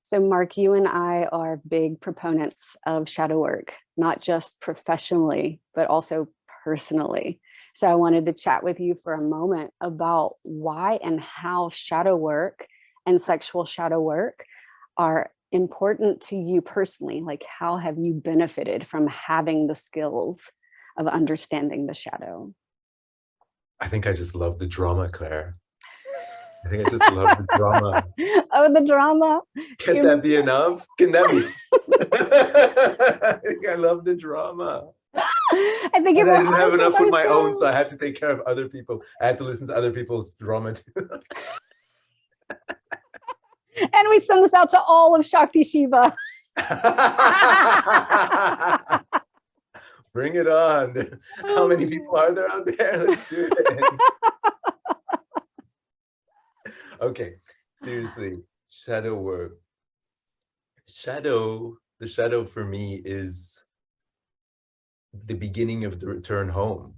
So Mark, you and I are big proponents of shadow work, not just professionally, but also personally. So I wanted to chat with you for a moment about why and how shadow work and sexual shadow work are important to you personally. Like, how have you benefited from having the skills of understanding the shadow? I think I just love the drama, Claire. I think I just love the drama. Oh, the drama. Can that be enough? Can that be? I think I love the drama. I think if And I we're didn't have honest with enough with my own, so I ourselves. had to take care of other people. I had to listen to other people's drama too. And we send this out to all of Shakti Shiva. Bring it on. How many people are there out there? Let's do it. Okay, seriously, shadow work. The shadow for me is the beginning of the return home.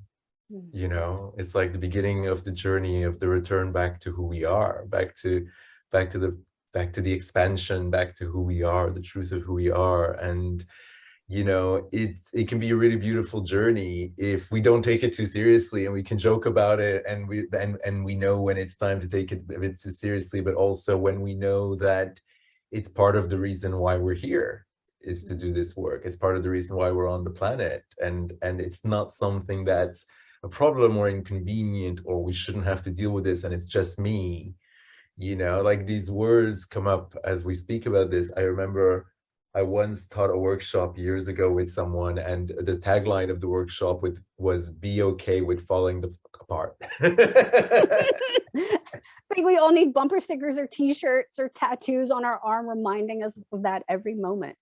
You know, it's like the beginning of the journey of the return back to who we are, back to the expansion, back to who we are, the truth of who we are. And you know, it can be a really beautiful journey if we don't take it too seriously, and we can joke about it, and we know when it's time to take it a bit too seriously, but also when we know that it's part of the reason why we're here is to do this work. It's part of the reason why we're on the planet, and it's not something that's a problem or inconvenient or we shouldn't have to deal with this and it's just me. You know, like these words come up as we speak about this. I remember I once taught a workshop years ago with someone, and the tagline of the workshop was "Be okay with falling the fuck apart." I think we all need bumper stickers or t-shirts or tattoos on our arm reminding us of that every moment.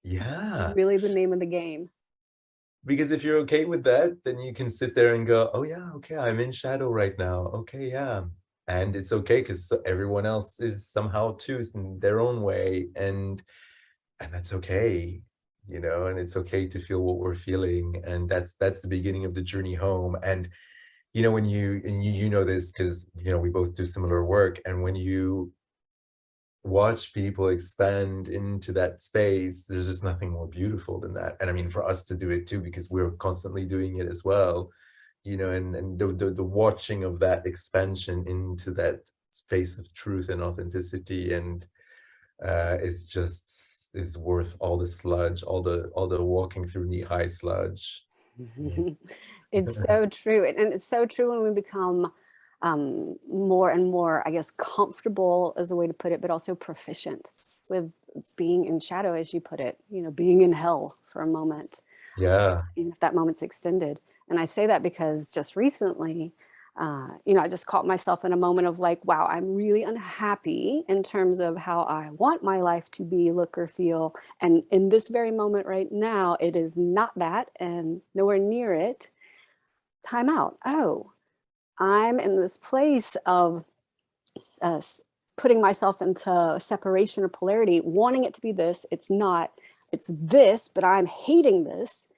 Yeah. Really the name of the game. Because if you're okay with that, then you can sit there and go, oh yeah, okay, I'm in shadow right now. Okay, yeah. And it's okay because everyone else is somehow too in their own way. And that's okay, you know, and it's okay to feel what we're feeling. And that's the beginning of the journey home. And you know, when you know this because you know we both do similar work, and when you watch people expand into that space, there's just nothing more beautiful than that. And I mean, for us to do it too, because we're constantly doing it as well, you know, and the watching of that expansion into that space of truth and authenticity, and is worth all the sludge, all the walking through knee-high sludge. It's so true. And it's so true when we become more and more, I guess, comfortable is a way to put it, but also proficient with being in shadow, as you put it, you know, being in hell for a moment. Yeah. Even if that moment's extended. And I say that because just recently, you know, I just caught myself in a moment of like, wow, I'm really unhappy in terms of how I want my life to be, look, or feel. And in this very moment right now, it is not that and nowhere near it. Time out. Oh, I'm in this place of uh, putting myself into separation or polarity, wanting it to be this. It's not. It's this, but I'm hating this.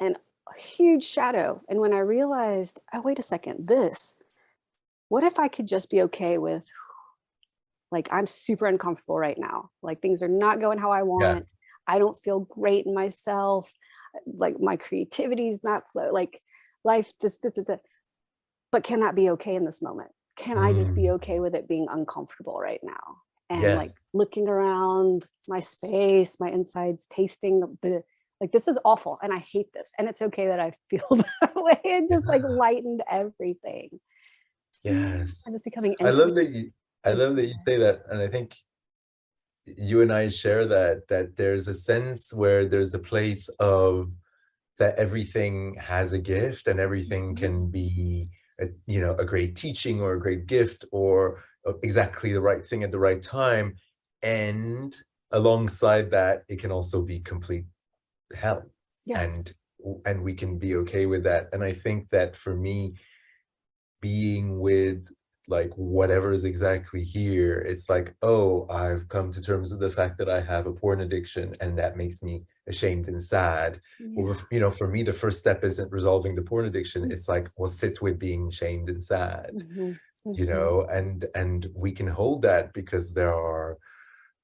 And a huge shadow. And when I realized, oh, wait a second, what if I could just be okay with, like, I'm super uncomfortable right now. Like, things are not going how I want. Yeah. I don't feel great in myself. Like, my creativity is not flow. Like, life just, but can that be okay in this moment? Can I just be okay with it being uncomfortable right now? And like Yes. looking around my space, my insides, tasting the like, this is awful and I hate this. And it's okay that I feel that way. It just like lightened everything. Yes. I'm just becoming I love intimate. that you say that. And I think you and I share that there's a sense where there's a place of that everything has a gift and everything can be you know, a great teaching or a great gift or exactly the right thing at the right time. And alongside that, it can also be complete hell. Yes. And we can be okay with that. And I think that for me, being with like whatever is exactly here, it's like, oh, I've come to terms with the fact that I have a porn addiction and that makes me ashamed and sad. Well, Yeah. you know, for me the first step isn't resolving the porn addiction. It's like, well, sit with being shamed and sad. Mm-hmm. You Mm-hmm. know, and we can hold that because there are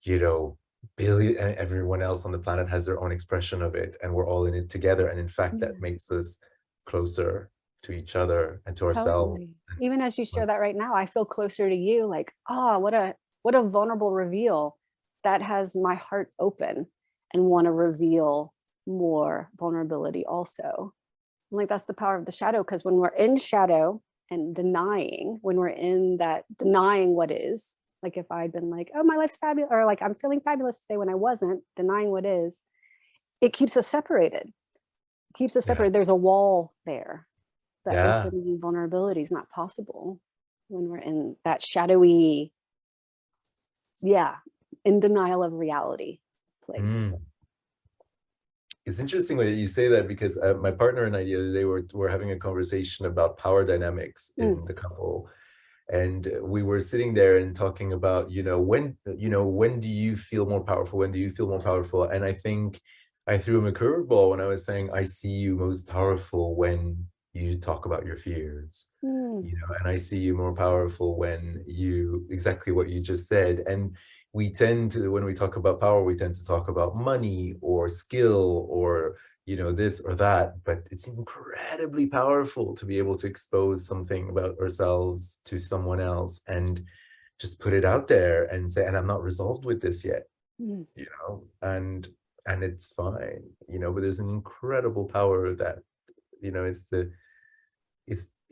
you know, billion, and everyone else on the planet has their own expression of it, and we're all in it together. And in fact, that makes us closer to each other and to ourselves. Totally. Even as you share that right now, I feel closer to you, like, oh, what a vulnerable reveal that has my heart open and want to reveal more vulnerability also. I'm like, that's the power of the shadow, because when we're in shadow and denying, when we're in that denying what is, like if I'd been like, oh, my life's fabulous, or like I'm feeling fabulous today when I wasn't, denying what is, it keeps us separated. It keeps us separated. There's a wall there. That Yeah. opening vulnerability is not possible when we're in that shadowy, in denial of reality place. Mm. It's interesting that you say that, because my partner and I the other day were having a conversation about power dynamics in the couple, and we were sitting there and talking about, when do you feel more powerful? When do you feel more powerful? And I think I threw him a curveball when I was saying, I see you most powerful when you talk about your fears, and I see you more powerful when you, exactly what you just said. And we tend to, when we talk about power, we tend to talk about money or skill or, this or that, but it's incredibly powerful to be able to expose something about ourselves to someone else and just put it out there and say, and I'm not resolved with this yet, and it's fine, but there's an incredible power that,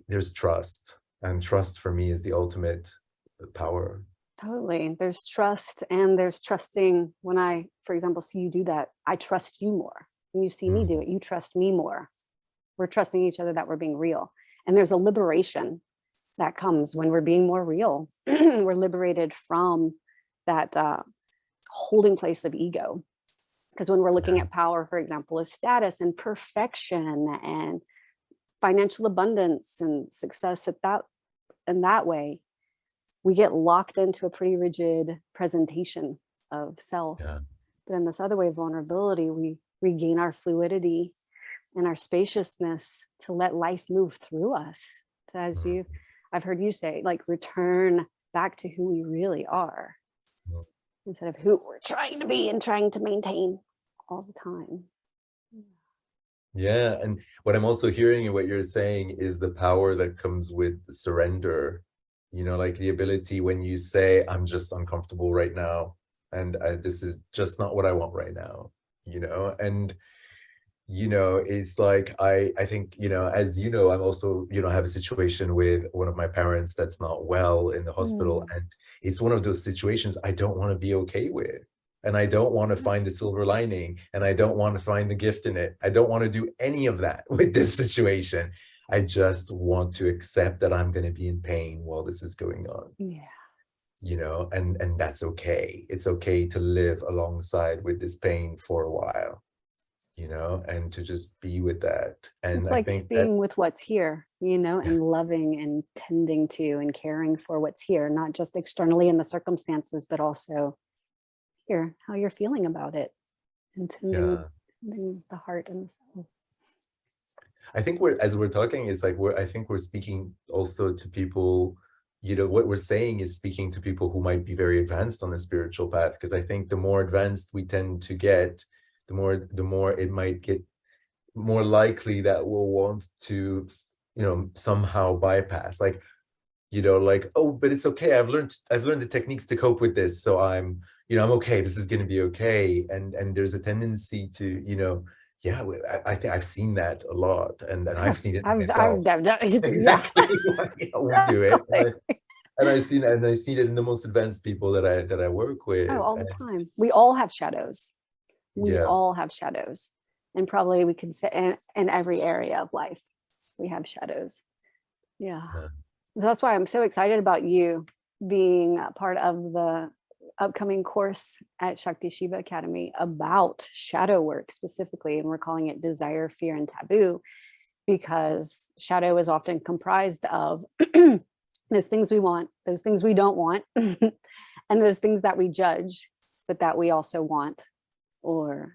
there's trust, and trust for me is the ultimate power. Totally. There's trust, and there's trusting. When I, for example, see you do that, I trust you more. When you see me do it, you trust me more. We're trusting each other that we're being real. And there's a liberation that comes when we're being more real. We're liberated from that holding place of ego. Because when we're looking at power, for example, as status and perfection and financial abundance and success at that, in that way, we get locked into a pretty rigid presentation of self. But in this other way of vulnerability, we regain our fluidity and our spaciousness to let life move through us. So as I've heard you say, like, return back to who we really are instead of who we're trying to be and trying to maintain all the time. Yeah, and what I'm also hearing and what you're saying is the power that comes with surrender, like the ability when you say, I'm just uncomfortable right now, and this is just not what I want right now, and it's like, I think, as I'm also, have a situation with one of my parents that's not well in the hospital, and it's one of those situations I don't want to be okay with. And I don't want to find the silver lining, and I don't want to find the gift in it. I don't want to do any of that with this situation. I just want to accept that I'm going to be in pain while this is going on. And that's okay. It's okay to live alongside with this pain for a while, and to just be with that. And it's I like think being with what's here, and loving and tending to and caring for what's here, not just externally in the circumstances, but also here, how you're feeling about it, and tending the heart and the soul. I think as we're talking, it's like I think we're speaking also to people, what we're saying is speaking to people who might be very advanced on a spiritual path, because I think the more advanced we tend to get, the more it might get more likely that we'll want to, somehow bypass, like, oh, but it's okay. I've learned the techniques to cope with this. So I'm okay. This is going to be okay. And there's a tendency to, I think I've seen that a lot, and I've seen it myself. Exactly. We do it. And I see it in the most advanced people that I work with. Oh, all the time. We all have shadows. We all have shadows. And probably we can say in every area of life, we have shadows. That's why I'm so excited about you being a part of the upcoming course at Shakti Shiva Academy about shadow work specifically. And we're calling it Desire, Fear, and Taboo, because shadow is often comprised of those things we want, those things we don't want, and those things that we judge, but that we also want or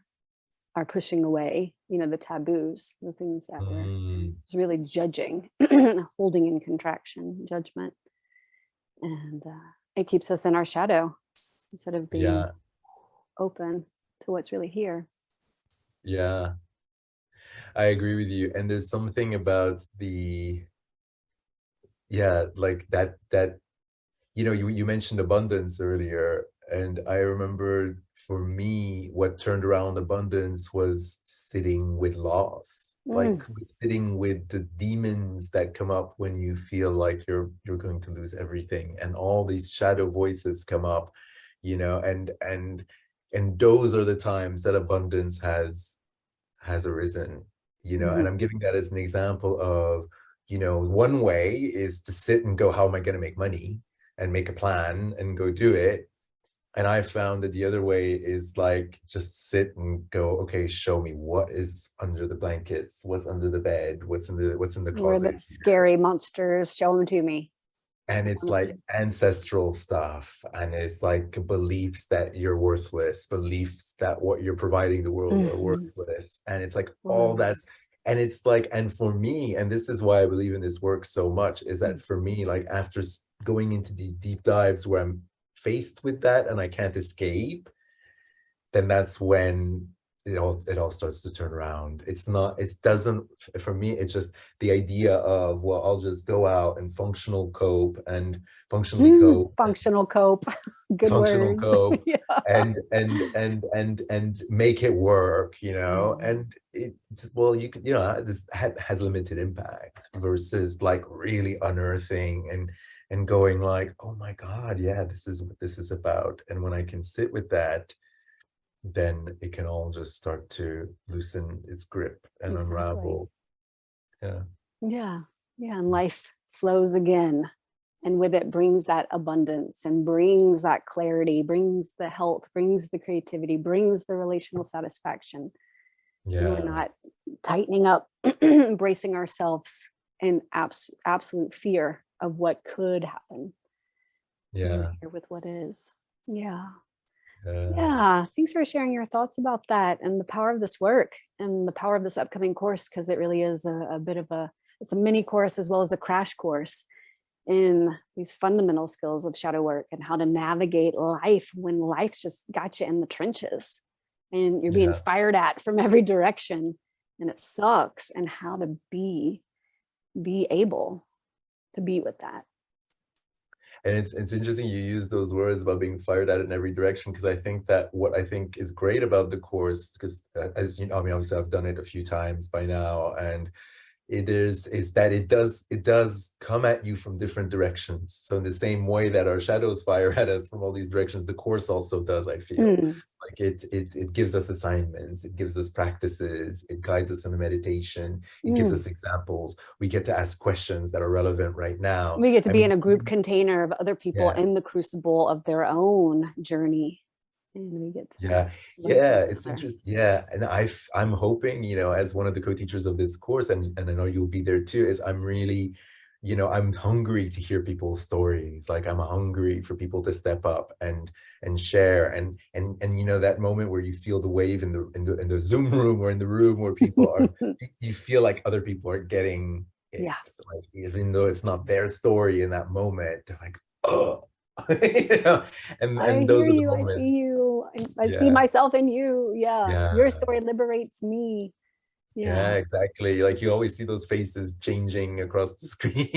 are pushing away, the taboos, the things that we're really judging, holding in contraction, judgment. And it keeps us in our shadow instead of being open to what's really here. Yeah, I agree with you. And there's something about the, yeah, like that you know, you mentioned abundance earlier, and I remember for me, what turned around abundance was sitting with loss, like sitting with the demons that come up when you feel like you're going to lose everything, and all these shadow voices come up, you know, and those are the times that abundance has arisen, you know. And I'm giving that as an example of, you know, one way is to sit and go, how am I going to make money, and make a plan and go do it. And I found that the other way is like, just sit and go, okay, show me what is under the blankets, what's under the bed, what's in the Where closet the here. scary monsters, show them to me. And it's like Honestly. ancestral stuff, and it's like beliefs that you're worthless, beliefs that what you're providing the world are worthless, and it's like all Wow. that's, and it's like, and for me, and this is why I believe in this work so much, is that for me, like after going into these deep dives where I'm faced with that and I can't escape, then that's when it all starts to turn around. It's not, it doesn't, for me, it's just the idea of, well, I'll just go out and functional cope and functionally cope and Functional cope. Good functional words. cope Yeah. and make it work, you know. Yeah. And it's, well, you could, you know, this has limited impact versus like really unearthing and going like, oh my God, yeah, this is what this is about. And when I can sit with that, then it can all just start to loosen its grip and Exactly. unravel. Yeah. Yeah. Yeah. And life flows again. And with it brings that abundance and brings that clarity, brings the health, brings the creativity, brings the relational satisfaction. And we're Yeah. not tightening up, bracing ourselves in absolute fear of what could happen. And we're Yeah. here with what is. Yeah. Yeah. Yeah. Thanks for sharing your thoughts about that and the power of this work and the power of this upcoming course, because it really is a bit of it's a mini course as well as a crash course in these fundamental skills of shadow work and how to navigate life when life's just got you in the trenches and you're being Yeah. fired at from every direction and it sucks, and how to be able to be with that. And it's interesting you use those words about being fired at in every direction, because I think that what I think is great about the course, because as you know, I mean, obviously I've done it a few times by now, and is that it does come at you from different directions. So in the same way that our shadows fire at us from all these directions, the course also does, I feel. Like it gives us assignments, it gives us practices, it guides us in the meditation, it gives us examples. We get to ask questions that are relevant right now. We get to I be mean, in a group container of other people yeah. in the crucible of their own journey, and we get to Yeah, learn from yeah, one it's another. interesting. Yeah, and I'm hoping, you know, as one of the co-teachers of this course, and I know you'll be there too, is I'm really, you know, I'm hungry to hear people's stories. Like I'm hungry for people to step up and share, and you know, that moment where you feel the wave in the Zoom room or in the room where people are, you feel like other people are getting it. Yeah, Like even though it's not their story in that moment, they're like, oh. You know, I and those hear are the you. I see moments. you. I see Yeah. myself in you. Yeah, your Yeah, story liberates me. yeah, Yeah, exactly. Like you always see those faces changing across the screen.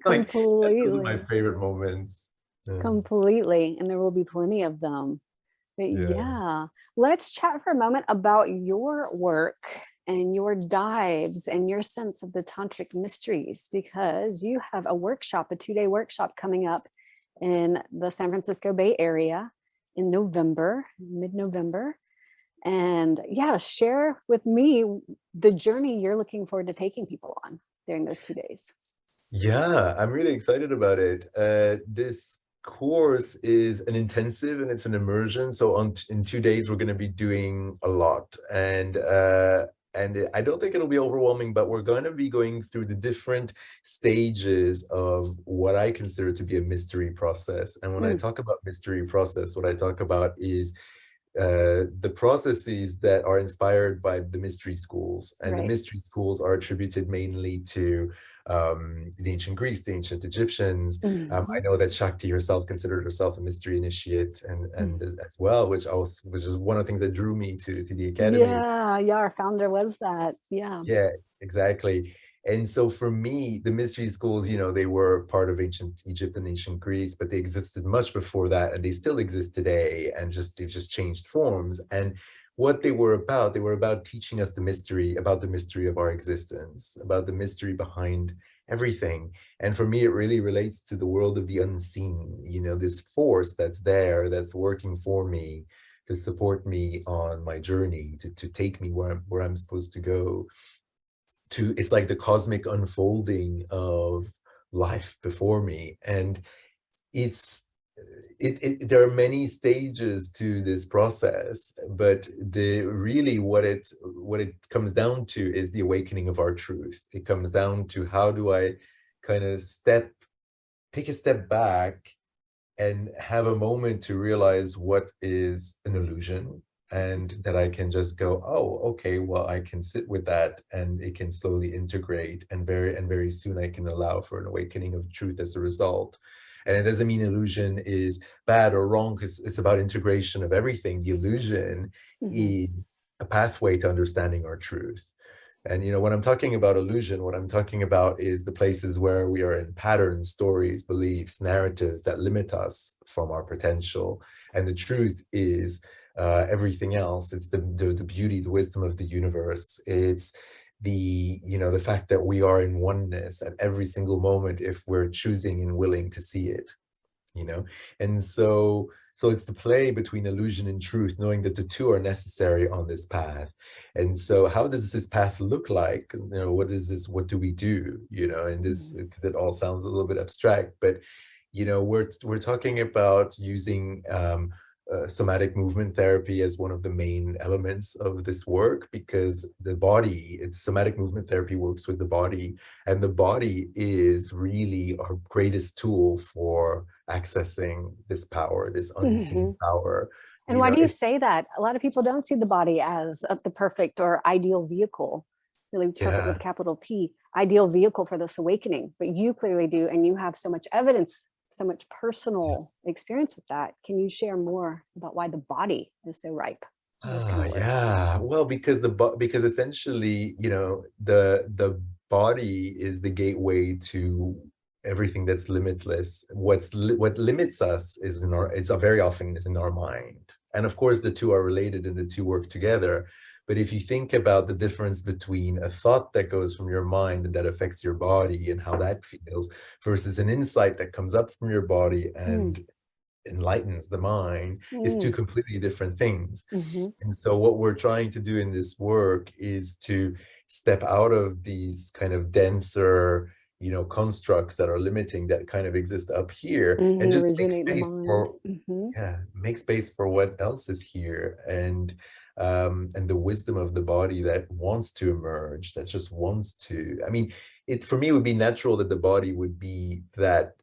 Like those are my completely. favorite moments. Yeah. Completely. And there will be plenty of them. But Yeah. yeah, let's chat for a moment about your work and your dives and your sense of the Tantric Mysteries, because you have a workshop, a 2-day workshop coming up in the San Francisco Bay Area in November, mid-November. And yeah, share with me the journey you're looking forward to taking people on during those 2 days. Yeah, I'm really excited about it. This course is an intensive and it's an immersion. So in 2 days, we're going to be doing a lot. And I don't think it'll be overwhelming, but we're going to be going through the different stages of what I consider to be a mystery process. And when I talk about mystery process, what I talk about is the processes that are inspired by the mystery schools, and the Right. mystery schools are attributed mainly to the ancient Greeks, the ancient Egyptians. I know that Shakti herself considered herself a mystery initiate, and as well, which is one of the things that drew me to the academy. Yeah, yeah, our founder was that. Yeah. Yeah, exactly. And so for me, the mystery schools, you know, they were part of ancient Egypt and ancient Greece, but they existed much before that, and they still exist today, and they've just changed forms. And what they were about teaching us the mystery, about the mystery of our existence, about the mystery behind everything. And for me, it really relates to the world of the unseen, you know, this force that's there, that's working for me, to support me on my journey, to take me where I'm supposed to go. To It's like the cosmic unfolding of life before me. And it's there are many stages to this process, but the really what it comes down to is the awakening of our truth. It comes down to, how do I kind of take a step back and have a moment to realize what is an illusion, and that I can just go, oh, okay, well, I can sit with that, and it can slowly integrate, and very soon I can allow for an awakening of truth as a result. And it doesn't mean illusion is bad or wrong, because it's about integration of everything. The illusion is a pathway to understanding our truth. And, you know, when I'm talking about illusion, what I'm talking about is the places where we are in patterns, stories, beliefs, narratives that limit us from our potential. And the truth is everything else. It's the beauty, the wisdom of the universe. It's the fact that we are in oneness at every single moment, if we're choosing and willing to see it, you know. And so it's the play between illusion and truth, knowing that the two are necessary on this path. And so how does this path look like? You know, what do we do, you know? And this, because it all sounds a little bit abstract, but you know, we're talking about using somatic movement therapy as one of the main elements of this work, because somatic movement therapy works with the body, and the body is really our greatest tool for accessing this power, this unseen power. And You why know, do you it's say that? A lot of people don't see the body as the perfect or ideal vehicle, really perfect with yeah. a capital P, ideal vehicle for this awakening. But you clearly do, and you have so much evidence, so much personal experience with that. Can you share more about why the body is so ripe for this kind of work? Yeah. Well, because essentially, you know, the body is the gateway to everything that's limitless. What limits us is very often is in our mind. And of course, the two are related and the two work together. But if you think about the difference between a thought that goes from your mind and that affects your body and how that feels, versus an insight that comes up from your body Mm, and enlightens the mind, is two mm, completely different things. mhm, And so what we're trying to do in this work is to step out of these kind of denser, you know, constructs that are limiting, that kind of exist up here, and just make originate in the space mind. for, yeah, make space for what else is here. And the wisdom of the body that wants to emerge, that just wants to, I mean, it for me it would be natural that the body would be that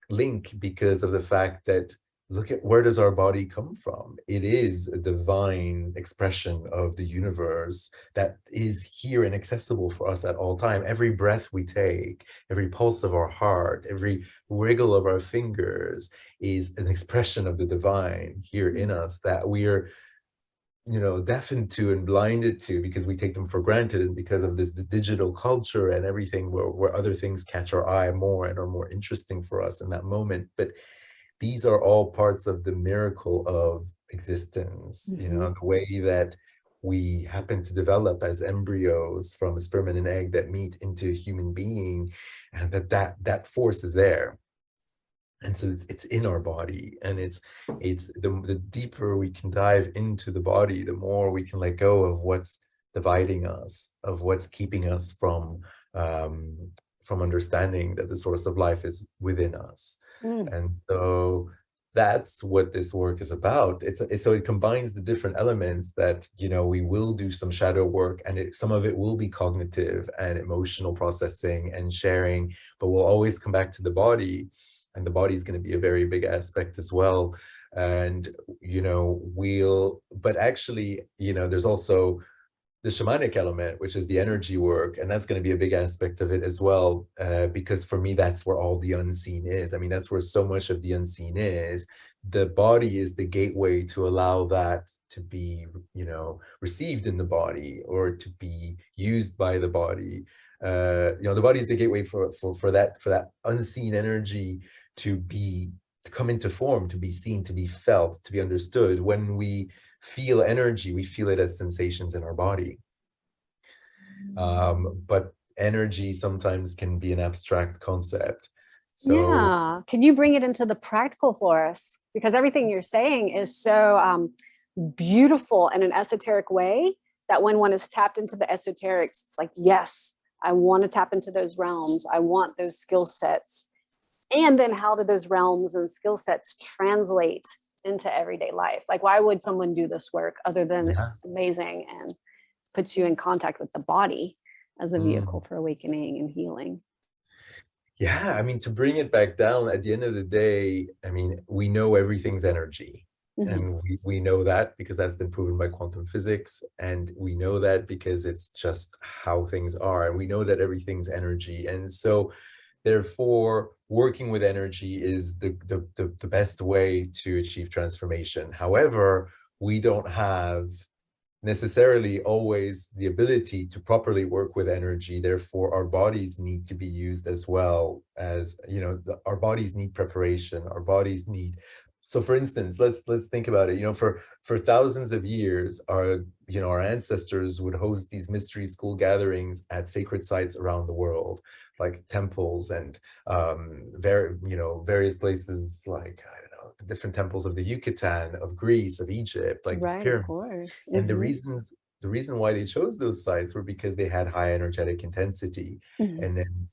link, because of the fact that, look at, where does our body come from? It is a divine expression of the universe that is here and accessible for us at all time. Every breath we take, every pulse of our heart, every wriggle of our fingers is an expression of the divine here in us, that we are, you know, deafened to and blinded to, because we take them for granted, and because of this, the digital culture and everything, where other things catch our eye more and are more interesting for us in that moment. But these are all parts of the miracle of existence, you know, the way that we happen to develop as embryos from a sperm and an egg that meet into a human being, and that force is there. And so it's in our body, and it's the deeper we can dive into the body, the more we can let go of what's dividing us, of what's keeping us from understanding that the source of life is within us. Mm, And so that's what this work is about. So it combines the different elements that, you know, we will do some shadow work, and some of it will be cognitive and emotional processing and sharing, but we'll always come back to the body, and the body is going to be a very big aspect as well. And, but actually, there's also the shamanic element, which is the energy work. And that's going to be a big aspect of it as well, because for me, that's where all the unseen is. I mean, that's where so much of the unseen is. The body is the gateway to allow that to be, received in the body or to be used by the body. The body is the gateway for that unseen energy to come into form, to be seen, to be felt, to be understood. When we feel energy, we feel it as sensations in our body. But energy sometimes can be an abstract concept. So yeah, can you bring it into the practical for us? Because everything you're saying is so beautiful in an esoteric way that when one is tapped into the esoterics, it's like, yes, I want to tap into those realms. I want those skill sets. And then how do those realms and skill sets translate into everyday life? Like, why would someone do this work other than it's yeah. just amazing and puts you in contact with the body as a vehicle for awakening and healing? Yeah, I mean, to bring it back down, at the end of the day, I mean, we know everything's energy. Mm-hmm. And we know that because that's been proven by quantum physics. And we know that because it's just how things are. And we know that everything's energy. And so therefore, working with energy is the best way to achieve transformation. However, we don't have necessarily always the ability to properly work with energy. Therefore, our bodies need to be used as well as, our bodies need preparation, our bodies need. So for instance, let's think about it. For thousands of years, our ancestors would host these mystery school gatherings at sacred sites around the world, like temples and various places, like, I don't know, the different temples of the Yucatan, of Greece, of Egypt, like the Right, of pyramids. course. And Mm-hmm. the reason why they chose those sites were because they had high energetic intensity. Mm-hmm. And then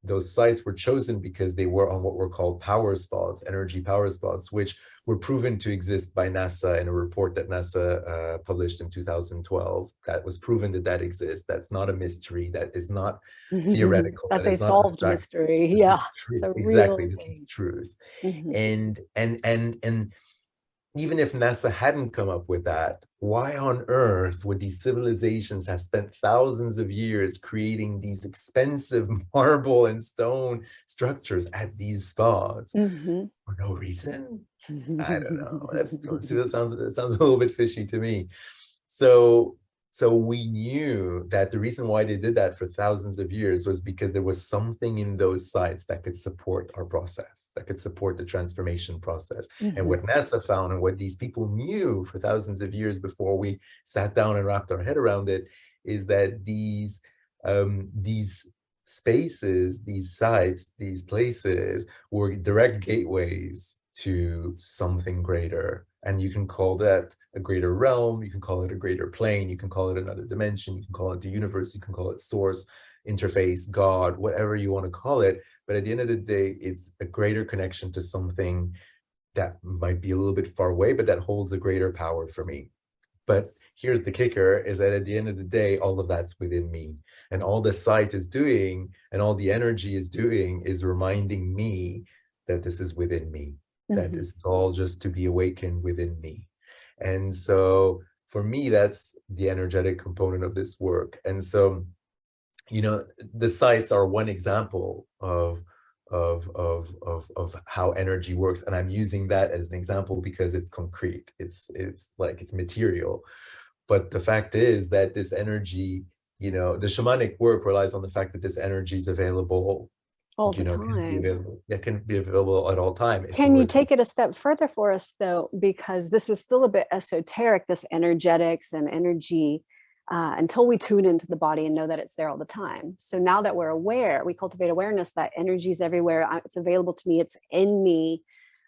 those sites were chosen because they were on what were called power spots, energy power spots, which were proven to exist by NASA in a report that NASA published in 2012. That was proven that exists. That's not a mystery. That is not theoretical. That's That a is not solved abstract. mystery. This Yeah, is it's truth. a Exactly. real This is thing. truth. Mm-hmm. And even if NASA hadn't come up with that, why on earth would these civilizations have spent thousands of years creating these expensive marble and stone structures at these spots? Mm-hmm. For no reason? I don't know. That sounds a little bit fishy to me. So we knew that the reason why they did that for thousands of years was because there was something in those sites that could support our process, that could support the transformation process. And Mm-hmm. what NASA found and what these people knew for thousands of years before we sat down and wrapped our head around it is that these spaces, these sites, these places were direct gateways to something greater. And you can call that a greater realm, you can call it a greater plane, you can call it another dimension, you can call it the universe, you can call it source, interface, God, whatever you want to call it. But at the end of the day, it's a greater connection to something that might be a little bit far away, but that holds a greater power for me. But here's the kicker, is that at the end of the day, all of that's within me. And all the sight is doing and all the energy is doing is reminding me that this is within me, that Mm-hmm. this is all just to be awakened within me. And so for me, that's the energetic component of this work. And so, the sites are one example of how energy works, and I'm using that as an example because it's concrete, it's like it's material. But the fact is that this energy, the shamanic work relies on the fact that this energy is available, All the can be time. available, can be available at all time if we Can you were to. take it a step further for us, though? Because this is still a bit esoteric, this energetics and energy, until we tune into the body and know that it's there all the time. So now that we're aware, we cultivate awareness that energy is everywhere. It's available to me. It's in me.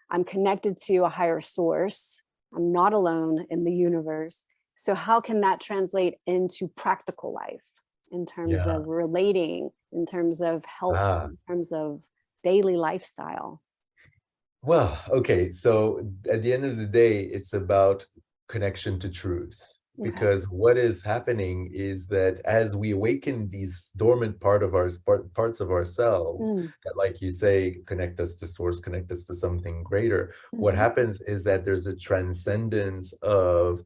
I'm connected to a higher source. I'm not alone in the universe. So how can that translate into practical life in terms Yeah. of relating, in terms of health, Ah. in terms of daily lifestyle? Well, okay. So at the end of the day, it's about connection to truth. Okay. because what is happening is that as we awaken these dormant parts of ourselves Mm. that, like you say, connect us to source, connect us to something greater, what Mhm. happens is that there's a transcendence of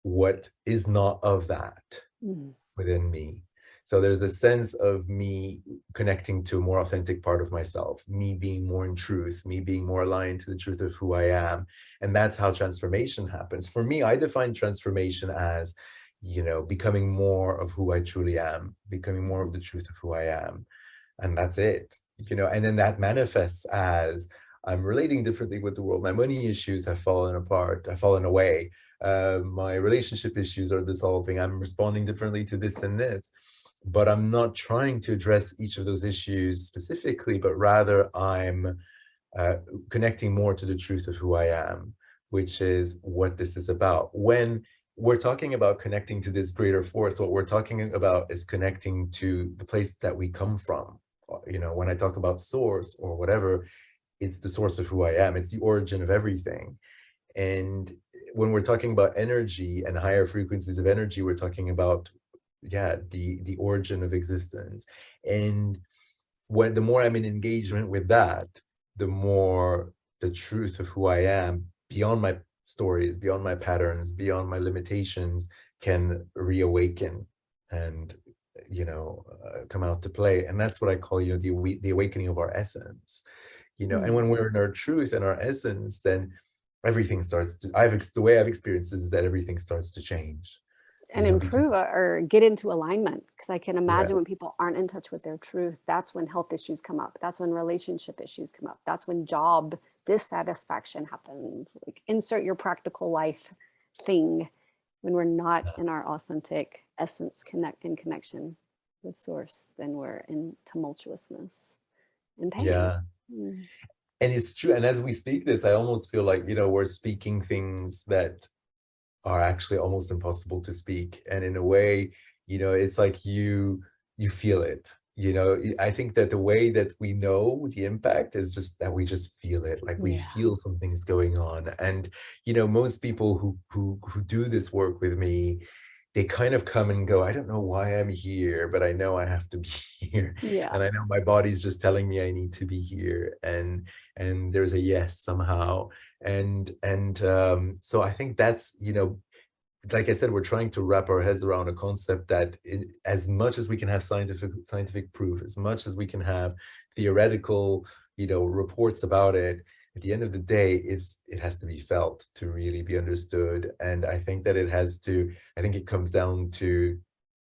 what is not of that Mm. within me. So there's a sense of me connecting to a more authentic part of myself, me being more in truth, me being more aligned to the truth of who I am. And that's how transformation happens. For me, I define transformation as, becoming more of who I truly am, becoming more of the truth of who I am. And that's it, and then that manifests as I'm relating differently with the world. My money issues have fallen apart, have fallen away. My relationship issues are dissolving. I'm responding differently to this and this, but I'm not trying to address each of those issues specifically, but rather I'm uh, connecting more to the truth of who I am, which is what this is about. When we're talking about connecting to this greater force, what we're talking about is connecting to the place that we come from. When I talk about source or whatever, it's the source of who I am. It's the origin of everything. And when we're talking about energy and higher frequencies of energy, we're talking about, yeah, the origin of existence. And when the more I'm in engagement with that, the more the truth of who I am, beyond my stories, beyond my patterns, beyond my limitations, can reawaken and come out to play. And that's what I call the awakening of our essence. And Mm. when we're in our truth and our essence, then everything starts to, the way I've experienced this is that everything starts to change, And because improve or get into alignment, because I can imagine when yes, people aren't in touch with their truth, that's when health issues come up, that's when relationship issues come up, that's when job dissatisfaction happens. Like, insert your practical life thing. When we're not in our authentic essence, in connection with source, then we're in tumultuousness and pain. yeah. Mm. And it's true. And as we speak this, I almost feel like, we're speaking things that are actually almost impossible to speak. And in a way, it's like you feel it. I think that the way that we know the impact is just that we just feel it, like we Yeah. feel something's going on. And most people who do this work with me, they kind of come and go, I don't know why I'm here, but I know I have to be here. Yeah. And I know my body's just telling me I need to be here. And there's a yes somehow. And so I think that's, like I said, we're trying to wrap our heads around a concept that as much as we can have scientific proof, as much as we can have theoretical, reports about it, at the end of the day, it has to be felt to really be understood. And I think that I think it comes down to,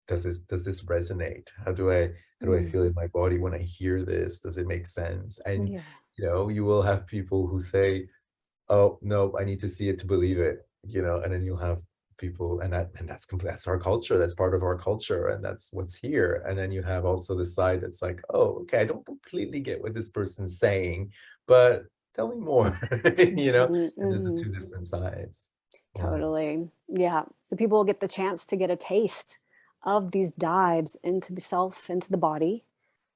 does this resonate? How do I Mm. feel in my body when I hear this? Does it make sense? And Yeah. you will have people who say, oh no, I need to see it to believe it, and then you'll have people, that's our culture, that's part of our culture, and that's what's here. And then you have also the side that's like, oh, okay, I don't completely get what this person's saying, but tell me more. Mhm, And there's the mhm. two different sides. Yeah. Totally. Yeah. So people will get the chance to get a taste of these dives into self, into the body,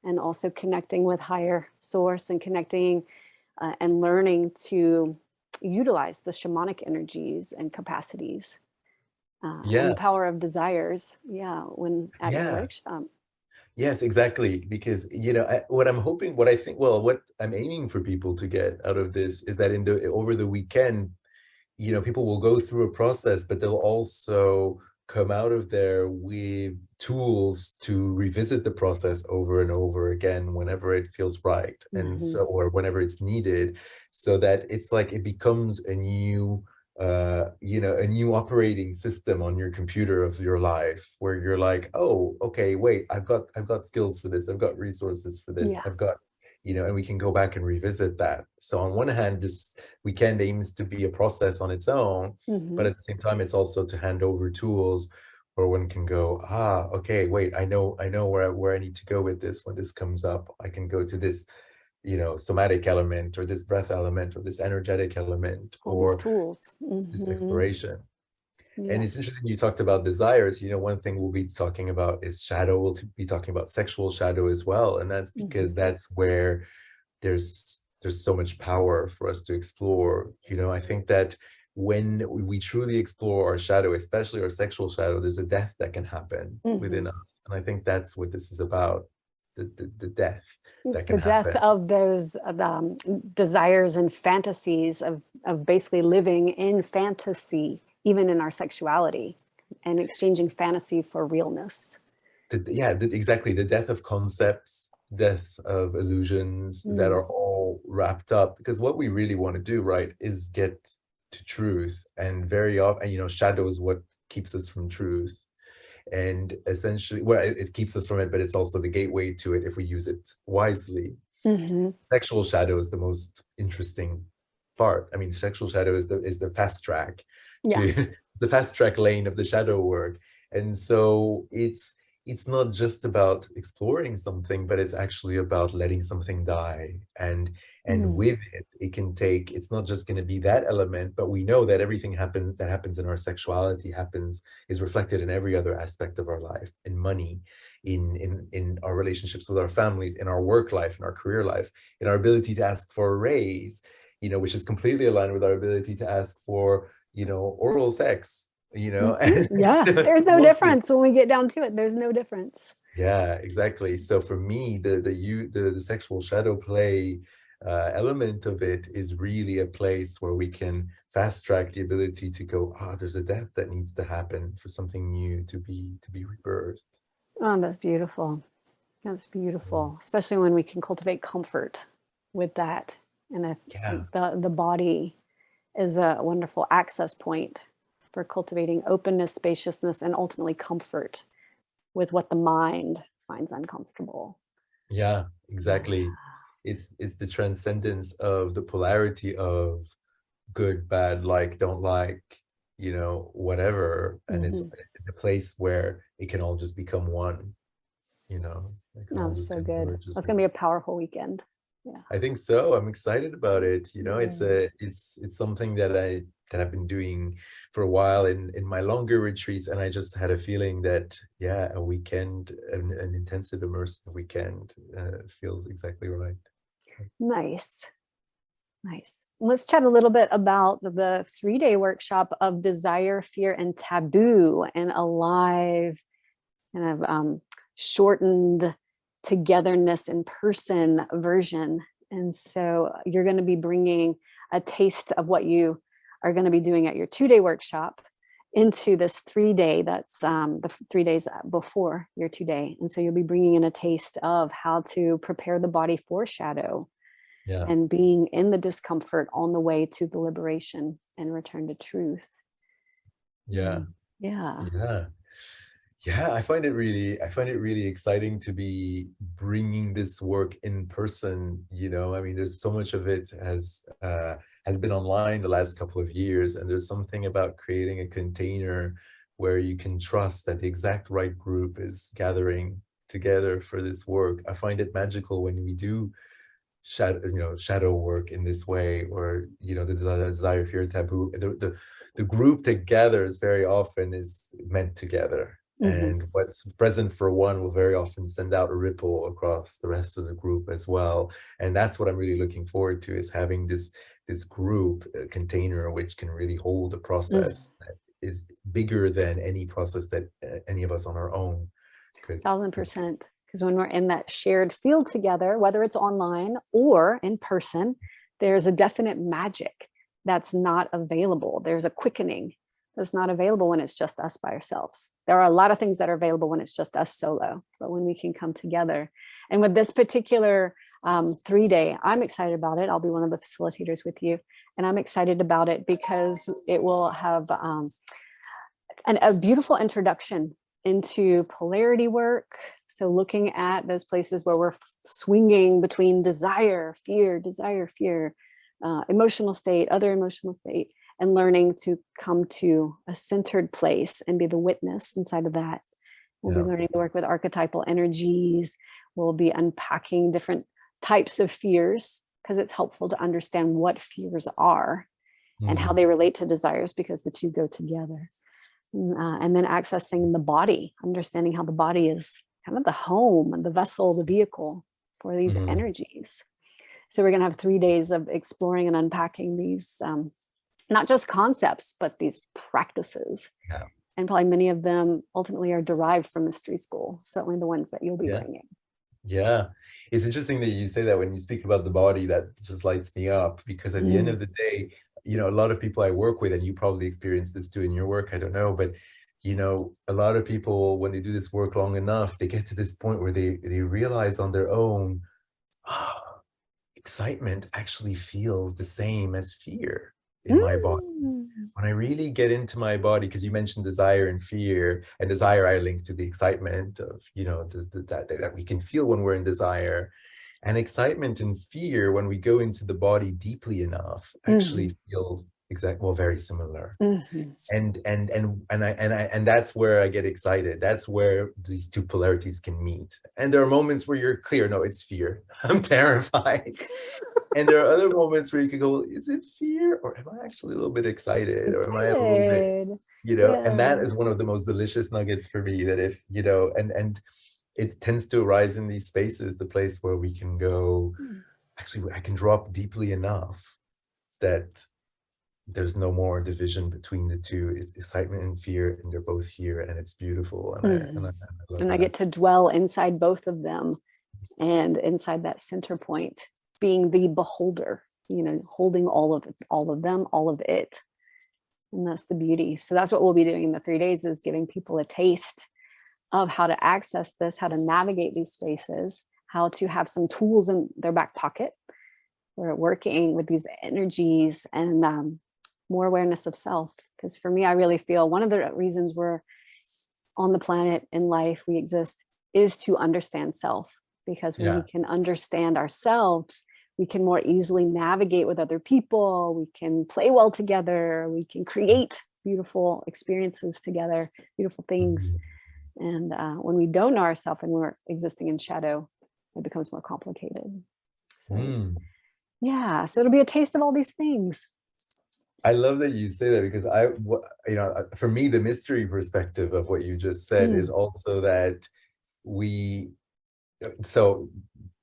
and also connecting with higher source and connecting and learning to utilize the shamanic energies and capacities and the Yeah. power of desires. Yeah. When at your Yeah. workshop. Yes, exactly. Because, what I'm aiming for people to get out of this is that over the weekend, people will go through a process, but they'll also come out of there with tools to revisit the process over and over again whenever it feels right. And Mhm. so, or whenever it's needed, so that it's like it becomes a new operating system on your computer of your life, where you're like, oh, okay, wait, I've got skills for this, I've got resources for this, Yeah. I've got, and we can go back and revisit that. So on one hand, this weekend aims to be a process on its own, but Mhm. at the same time, it's also to hand over tools where one can go, okay, wait, I know where I need to go with this. When this comes up, I can go to this, somatic element, or this breath element, or this energetic element, All these or tools. this Mhm. exploration. And it's Yes. interesting you talked about desires. One thing we'll be talking about is shadow. We'll be talking about sexual shadow as well. And that's because Mhm. that's where there's so much power for us to explore. I think that when we truly explore our shadow, especially our sexual shadow, there's a death that can happen within us. And I think that's what this is about, the death that can the death happen. of those desires and fantasies of basically living in fantasy, even in our sexuality, and exchanging fantasy for realness. Exactly. The death of concepts, death of illusions that are all wrapped up. Because what we really want to do, right, is get to truth. And very often, you know, shadow is what keeps us from truth. And essentially, well, it keeps us from it, but it's also the gateway to it if we use it wisely. Sexual shadow is the most interesting part. I mean, sexual shadow is the fast track to the fast track lane of the shadow work. And so it's not just about exploring something, but it's actually about letting something die. And with it, it can take, it's not just going to be that element, but we know that everything that happens in our sexuality is reflected in every other aspect of our life, in money, in our relationships with our families, in our work life, in our career life, in our ability to ask for a raise, you know, which is completely aligned with our ability to ask for, you know, oral sex, you know. Yeah, there's no difference when we get down to it. There's no difference. Yeah, exactly. So for me, the sexual shadow play element of it is really a place where we can fast track the ability to go, there's a death that needs to happen for something new to be rebirthed. Oh, that's beautiful. That's beautiful, especially when we can cultivate comfort with that. And the body is a wonderful access point for cultivating openness, spaciousness, and ultimately comfort with what the mind finds uncomfortable. Yeah, exactly. It's the transcendence of the polarity of good, bad, like, don't like, you know, whatever. And it's a place where it can all just become one, you know. Oh, so good. That's going to be a powerful weekend. Yeah, I think so. I'm excited about it. You know, it's something that I've been doing for a while in my longer retreats, and I just had a feeling that a weekend, an intensive immersive weekend, feels exactly right. Nice. Let's chat a little bit about the 3-day workshop of Desire, Fear, and Taboo, and a live kind of shortened togetherness in person version. And so you're going to be bringing a taste of what you are going to be doing at your 2-day workshop into this 3-day that's the 3 days before your 2-day. And so you'll be bringing in a taste of how to prepare the body for shadow, and being in the discomfort on the way to the liberation and return to truth. Yeah. I find it really exciting to be bringing this work in person. You know, I mean, there's so much of it has been online the last couple of years, and there's something about creating a container where you can trust that the exact right group is gathering together for this work. I find it magical when we do shadow work in this way, or, you know, the desire, fear, taboo. The group that gathers very often is meant together. And what's present for one will very often send out a ripple across the rest of the group as well. And that's what I'm really looking forward to, is having this group container which can really hold a process that is bigger than any process that any of us on our own could. 1000%. Because when we're in that shared field together, whether it's online or in person, there's a definite magic that's not available. There's a quickening that's not available when it's just us by ourselves. There are a lot of things that are available when it's just us solo, but when we can come together. And with this particular 3-day, I'm excited about it. I'll be one of the facilitators with you. And I'm excited about it because it will have a beautiful introduction into polarity work. So looking at those places where we're swinging between desire, fear, emotional state, other emotional state, and learning to come to a centered place and be the witness inside of that. We'll be learning to work with archetypal energies. We'll be unpacking different types of fears, because it's helpful to understand what fears are and how they relate to desires, because the two go together. And then accessing the body, understanding how the body is kind of the home and the vessel, the vehicle for these energies. So we're going to have 3 days of exploring and unpacking these not just concepts, but these practices. Yeah. And probably many of them ultimately are derived from mystery school, certainly the ones that you'll be bringing. Yeah. It's interesting that you say that. When you speak about the body, that just lights me up, because at the end of the day, you know, a lot of people I work with, and you probably experience this too in your work, I don't know, but you know, a lot of people, when they do this work long enough, they get to this point where they realize on their own, oh, excitement actually feels the same as fear in my body. When I really get into my body, because you mentioned desire and fear, and desire I link to the excitement of, you know, that we can feel when we're in desire, and excitement and fear, when we go into the body deeply enough, actually feel very similar. And that's where I get excited. That's where these two polarities can meet. And there are moments where you're clear, no, it's fear. I'm terrified. And there are other moments where you could go, is it fear, or am I actually a little bit excited, or am I a little bit, you know? And that is one of the most delicious nuggets for me, that if, you know, and it tends to arise in these spaces, the place where we can go, actually, I can drop deeply enough that there's no more division between the two. It's excitement and fear, and they're both here, and it's beautiful. And I get to dwell inside both of them, and inside that center point, being the beholder, you know, holding all of them, all of it. And that's the beauty. So that's what we'll be doing in the 3 days, is giving people a taste of how to access this, how to navigate these spaces, how to have some tools in their back pocket. We're working with these energies and more awareness of self. Because for me, I really feel one of the reasons we're on the planet, in life, we exist, is to understand self. Because when we can understand ourselves, we can more easily navigate with other people. We can play well together. We can create beautiful experiences together, beautiful things. And when we don't know ourselves and we're existing in shadow, it becomes more complicated. So, yeah, so it'll be a taste of all these things. I love that you say that, because you know, for me, the mystery perspective of what you just said is also that so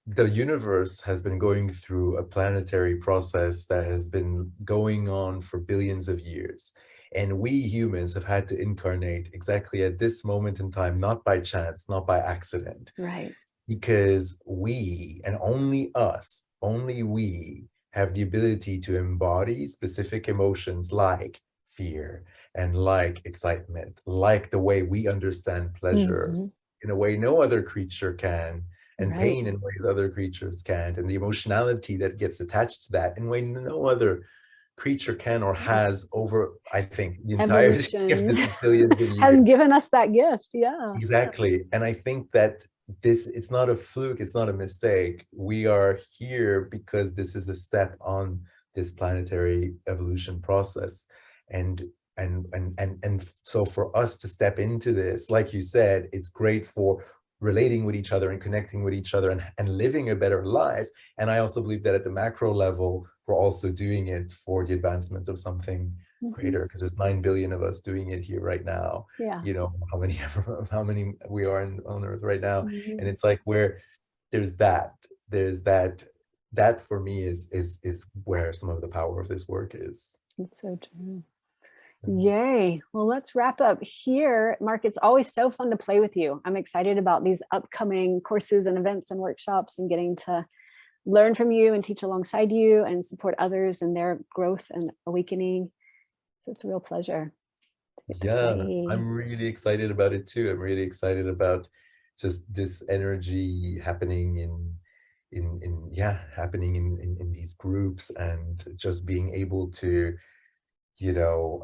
the universe has been going through a planetary process that has been going on for billions of years. And we humans have had to incarnate exactly at this moment in time, not by chance, not by accident. Right. Because we, and only us, only we, have the ability to embody specific emotions like fear and like excitement, like the way we understand pleasure in a way no other creature can, and pain in ways other creatures can't, and the emotionality that gets attached to that in a way no other creature can or has over, I think, the entirety of the billions of years. Has given us that gift. Yeah. Exactly. And I think that it's not a fluke, it's not a mistake. We are here because this is a step on this planetary evolution process. And so for us to step into this, like you said, it's great for relating with each other and connecting with each other and living a better life. And I also believe that at the macro level, we're also doing it for the advancement of something greater, because there's 9 billion of us doing it here right now. You know how many we are on Earth right now. And it's like, where there's that for me is where some of the power of this work is. It's so true. Yay. Well, let's wrap up here. Marc, it's always so fun to play with you. I'm excited about these upcoming courses and events and workshops, and getting to learn from you and teach alongside you and support others in their growth and awakening. So it's a real pleasure. Yeah, I'm really excited about it too. I'm really excited about just this energy happening in these groups, and just being able to, you know,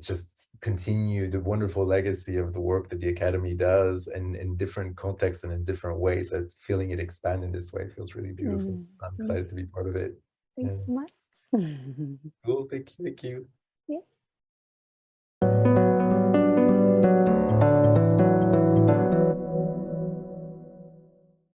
just continue the wonderful legacy of the work that the Academy does, and in different contexts and in different ways. That feeling it expand in this way feels really beautiful. I'm excited to be part of it. Thanks so much. Cool. Thank you. Yeah.